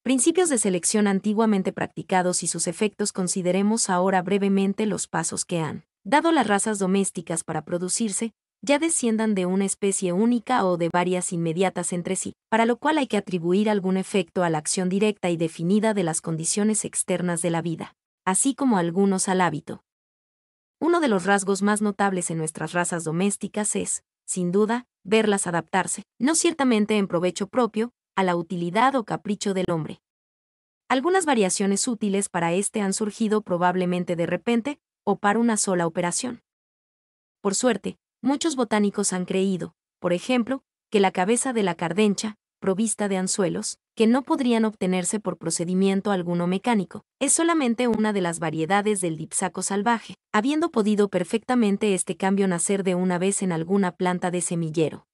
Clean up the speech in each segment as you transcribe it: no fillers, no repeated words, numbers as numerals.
Principios de selección antiguamente practicados y sus efectos. Consideremos ahora brevemente los pasos que han dado las razas domésticas para producirse, ya desciendan de una especie única o de varias inmediatas entre sí, para lo cual hay que atribuir algún efecto a la acción directa y definida de las condiciones externas de la vida, así como algunos al hábito. Uno de los rasgos más notables en nuestras razas domésticas es, sin duda, verlas adaptarse, no ciertamente en provecho propio, a la utilidad o capricho del hombre. Algunas variaciones útiles para este han surgido probablemente de repente, o para una sola operación. Por suerte, muchos botánicos han creído, por ejemplo, que la cabeza de la cardencha, provista de anzuelos, que no podrían obtenerse por procedimiento alguno mecánico, es solamente una de las variedades del dipsaco salvaje, habiendo podido perfectamente este cambio nacer de una vez en alguna planta de semillero.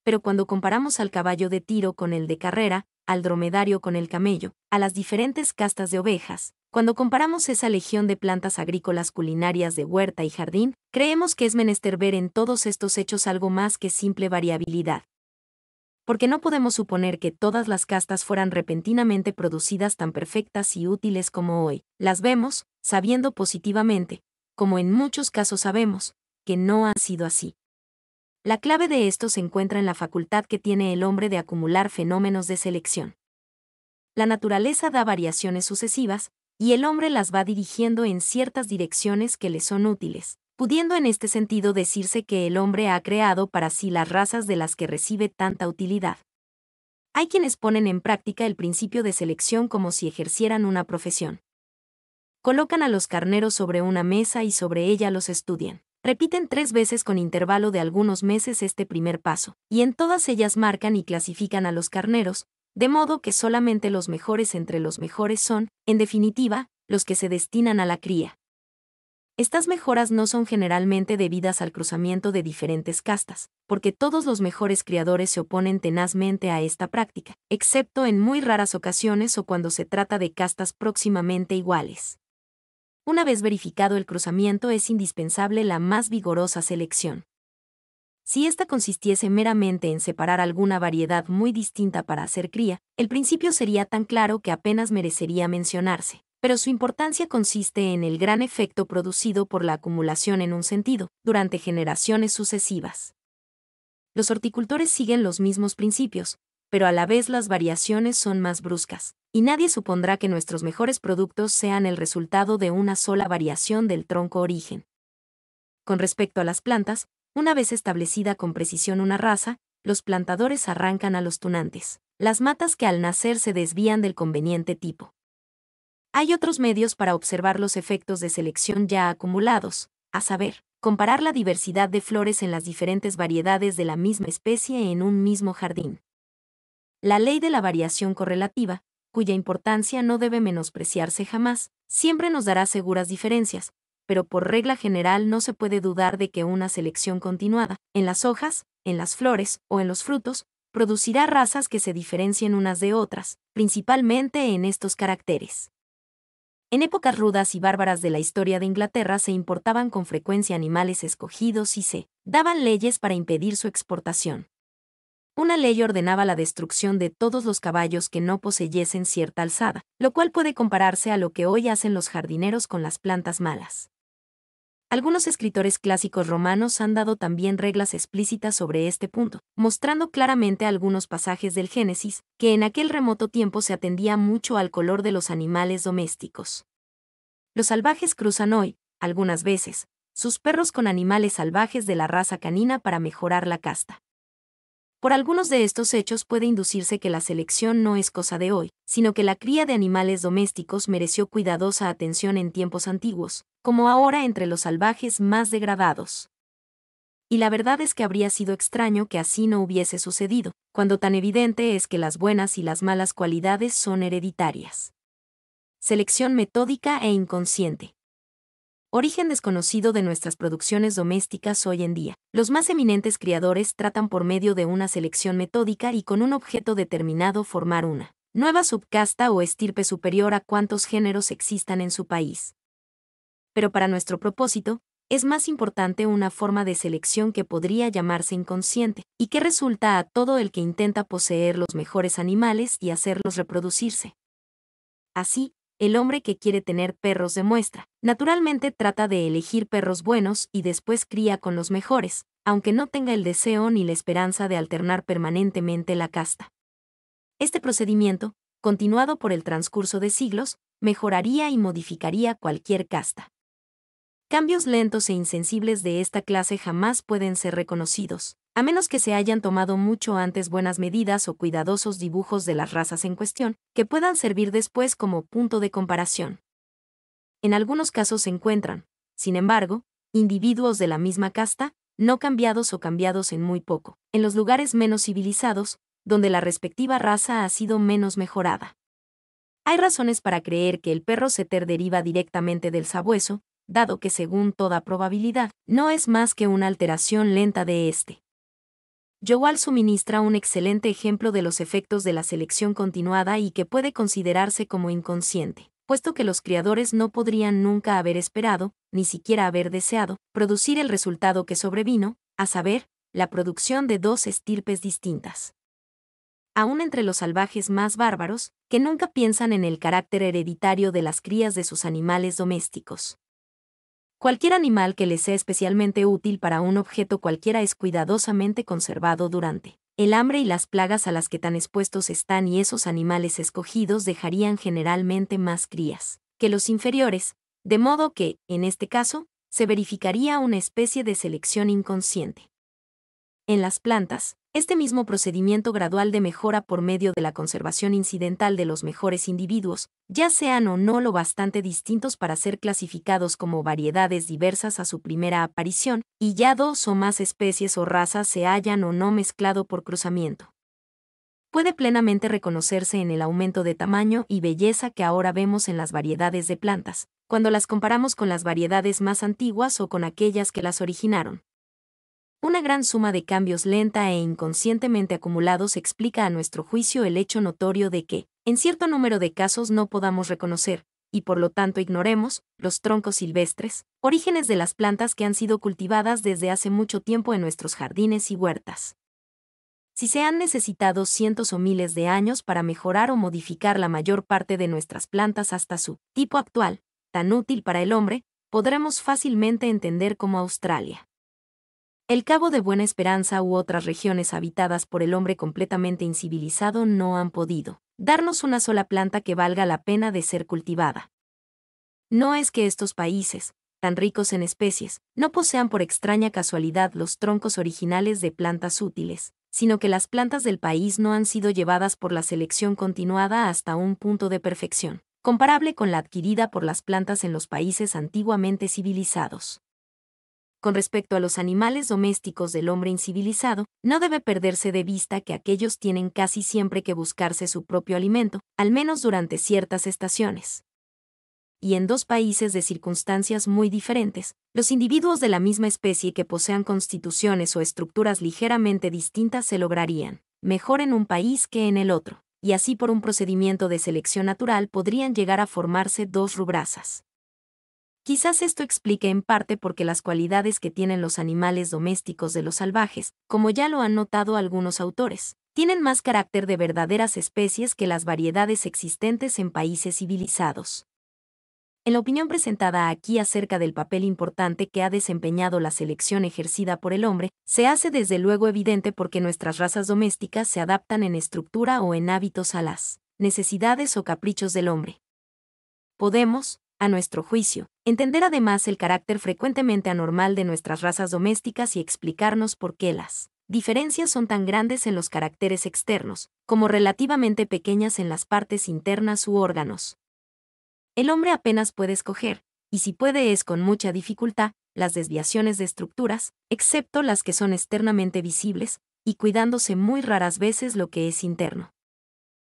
Pero cuando comparamos al caballo de tiro con el de carrera, al dromedario con el camello, a las diferentes castas de ovejas, cuando comparamos esa legión de plantas agrícolas culinarias de huerta y jardín, creemos que es menester ver en todos estos hechos algo más que simple variabilidad. Porque no podemos suponer que todas las castas fueran repentinamente producidas tan perfectas y útiles como hoy las vemos, sabiendo positivamente, como en muchos casos sabemos, que no ha sido así. La clave de esto se encuentra en la facultad que tiene el hombre de acumular fenómenos de selección. La naturaleza da variaciones sucesivas, y el hombre las va dirigiendo en ciertas direcciones que le son útiles, pudiendo en este sentido decirse que el hombre ha creado para sí las razas de las que recibe tanta utilidad. Hay quienes ponen en práctica el principio de selección como si ejercieran una profesión. Colocan a los carneros sobre una mesa y sobre ella los estudian. Repiten 3 veces con intervalo de algunos meses este primer paso, y en todas ellas marcan y clasifican a los carneros, de modo que solamente los mejores entre los mejores son, en definitiva, los que se destinan a la cría. Estas mejoras no son generalmente debidas al cruzamiento de diferentes castas, porque todos los mejores criadores se oponen tenazmente a esta práctica, excepto en muy raras ocasiones o cuando se trata de castas próximamente iguales. Una vez verificado el cruzamiento es indispensable la más vigorosa selección. Si ésta consistiese meramente en separar alguna variedad muy distinta para hacer cría, el principio sería tan claro que apenas merecería mencionarse, pero su importancia consiste en el gran efecto producido por la acumulación en un sentido, durante generaciones sucesivas. Los horticultores siguen los mismos principios, pero a la vez las variaciones son más bruscas, y nadie supondrá que nuestros mejores productos sean el resultado de una sola variación del tronco origen. Con respecto a las plantas, una vez establecida con precisión una raza, los plantadores arrancan a los tunantes, las matas que al nacer se desvían del conveniente tipo. Hay otros medios para observar los efectos de selección ya acumulados, a saber, comparar la diversidad de flores en las diferentes variedades de la misma especie en un mismo jardín. La ley de la variación correlativa, cuya importancia no debe menospreciarse jamás, siempre nos dará seguras diferencias, pero por regla general no se puede dudar de que una selección continuada, en las hojas, en las flores o en los frutos, producirá razas que se diferencien unas de otras, principalmente en estos caracteres. En épocas rudas y bárbaras de la historia de Inglaterra se importaban con frecuencia animales escogidos y se daban leyes para impedir su exportación. Una ley ordenaba la destrucción de todos los caballos que no poseyesen cierta alzada, lo cual puede compararse a lo que hoy hacen los jardineros con las plantas malas. Algunos escritores clásicos romanos han dado también reglas explícitas sobre este punto, mostrando claramente algunos pasajes del Génesis, que en aquel remoto tiempo se atendía mucho al color de los animales domésticos. Los salvajes cruzan hoy, algunas veces, sus perros con animales salvajes de la raza canina para mejorar la casta. Por algunos de estos hechos puede inducirse que la selección no es cosa de hoy, sino que la cría de animales domésticos mereció cuidadosa atención en tiempos antiguos, como ahora entre los salvajes más degradados. Y la verdad es que habría sido extraño que así no hubiese sucedido, cuando tan evidente es que las buenas y las malas cualidades son hereditarias. Selección metódica e inconsciente. Origen desconocido de nuestras producciones domésticas hoy en día. Los más eminentes criadores tratan por medio de una selección metódica y con un objeto determinado formar una nueva subcasta o estirpe superior a cuantos géneros existan en su país. Pero para nuestro propósito, es más importante una forma de selección que podría llamarse inconsciente, y que resulta a todo el que intenta poseer los mejores animales y hacerlos reproducirse. Así, el hombre que quiere tener perros de muestra, naturalmente trata de elegir perros buenos y después cría con los mejores, aunque no tenga el deseo ni la esperanza de alternar permanentemente la casta. Este procedimiento, continuado por el transcurso de siglos, mejoraría y modificaría cualquier casta. Cambios lentos e insensibles de esta clase jamás pueden ser reconocidos, a menos que se hayan tomado mucho antes buenas medidas o cuidadosos dibujos de las razas en cuestión, que puedan servir después como punto de comparación. En algunos casos se encuentran, sin embargo, individuos de la misma casta, no cambiados o cambiados en muy poco, en los lugares menos civilizados, donde la respectiva raza ha sido menos mejorada. Hay razones para creer que el perro setter deriva directamente del sabueso, dado que según toda probabilidad, no es más que una alteración lenta de este. Jowell suministra un excelente ejemplo de los efectos de la selección continuada y que puede considerarse como inconsciente, puesto que los criadores no podrían nunca haber esperado, ni siquiera haber deseado, producir el resultado que sobrevino, a saber, la producción de dos estirpes distintas. Aún entre los salvajes más bárbaros, que nunca piensan en el carácter hereditario de las crías de sus animales domésticos. Cualquier animal que les sea especialmente útil para un objeto cualquiera es cuidadosamente conservado durante el hambre y las plagas a las que tan expuestos están, y esos animales escogidos dejarían generalmente más crías que los inferiores, de modo que, en este caso, se verificaría una especie de selección inconsciente. En las plantas, este mismo procedimiento gradual de mejora por medio de la conservación incidental de los mejores individuos, ya sean o no lo bastante distintos para ser clasificados como variedades diversas a su primera aparición, y ya dos o más especies o razas se hayan o no mezclado por cruzamiento, puede plenamente reconocerse en el aumento de tamaño y belleza que ahora vemos en las variedades de plantas, cuando las comparamos con las variedades más antiguas o con aquellas que las originaron. Una gran suma de cambios lenta e inconscientemente acumulados explica a nuestro juicio el hecho notorio de que, en cierto número de casos no podamos reconocer, y por lo tanto ignoremos, los troncos silvestres, orígenes de las plantas que han sido cultivadas desde hace mucho tiempo en nuestros jardines y huertas. Si se han necesitado cientos o miles de años para mejorar o modificar la mayor parte de nuestras plantas hasta su tipo actual, tan útil para el hombre, podremos fácilmente entender cómo Australia, el Cabo de Buena Esperanza u otras regiones habitadas por el hombre completamente incivilizado no han podido darnos una sola planta que valga la pena de ser cultivada. No es que estos países, tan ricos en especies, no posean por extraña casualidad los troncos originales de plantas útiles, sino que las plantas del país no han sido llevadas por la selección continuada hasta un punto de perfección, comparable con la adquirida por las plantas en los países antiguamente civilizados. Con respecto a los animales domésticos del hombre incivilizado, no debe perderse de vista que aquellos tienen casi siempre que buscarse su propio alimento, al menos durante ciertas estaciones. Y en dos países de circunstancias muy diferentes, los individuos de la misma especie que posean constituciones o estructuras ligeramente distintas se lograrían mejor en un país que en el otro, y así por un procedimiento de selección natural podrían llegar a formarse dos rubrazas. Quizás esto explique en parte por qué las cualidades que tienen los animales domésticos de los salvajes, como ya lo han notado algunos autores, tienen más carácter de verdaderas especies que las variedades existentes en países civilizados. En la opinión presentada aquí acerca del papel importante que ha desempeñado la selección ejercida por el hombre, se hace desde luego evidente porque nuestras razas domésticas se adaptan en estructura o en hábitos a las necesidades o caprichos del hombre. Podemos, a nuestro juicio, entender además el carácter frecuentemente anormal de nuestras razas domésticas y explicarnos por qué las diferencias son tan grandes en los caracteres externos, como relativamente pequeñas en las partes internas u órganos. El hombre apenas puede escoger, y si puede es con mucha dificultad, las desviaciones de estructuras, excepto las que son externamente visibles, y cuidándose muy raras veces lo que es interno.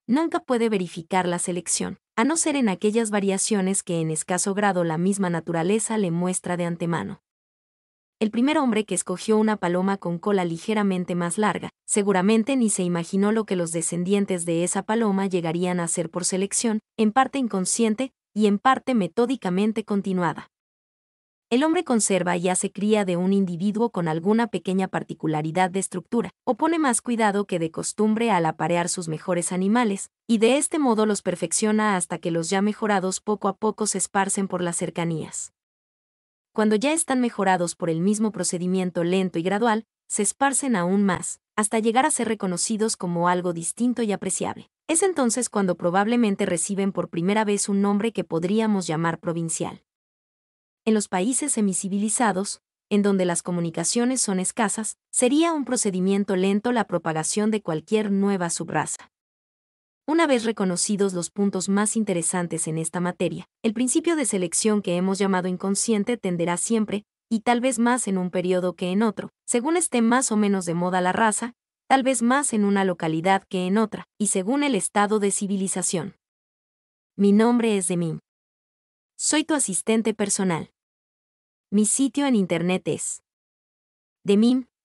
Nunca puede verificar la selección, a no ser en aquellas variaciones que en escaso grado la misma naturaleza le muestra de antemano. El primer hombre que escogió una paloma con cola ligeramente más larga, seguramente ni se imaginó lo que los descendientes de esa paloma llegarían a hacer por selección, en parte inconsciente y en parte metódicamente continuada. El hombre conserva y hace cría de un individuo con alguna pequeña particularidad de estructura, o pone más cuidado que de costumbre al aparear sus mejores animales, y de este modo los perfecciona hasta que los ya mejorados poco a poco se esparcen por las cercanías. Cuando ya están mejorados por el mismo procedimiento lento y gradual, se esparcen aún más, hasta llegar a ser reconocidos como algo distinto y apreciable. Es entonces cuando probablemente reciben por primera vez un nombre que podríamos llamar provincial. En los países semicivilizados, en donde las comunicaciones son escasas, sería un procedimiento lento la propagación de cualquier nueva subraza. Una vez reconocidos los puntos más interesantes en esta materia, el principio de selección que hemos llamado inconsciente tenderá siempre, y tal vez más en un periodo que en otro, según esté más o menos de moda la raza, tal vez más en una localidad que en otra, y según el estado de civilización. Mi nombre es Demim. Soy tu asistente personal. Mi sitio en internet es demim.es.tl.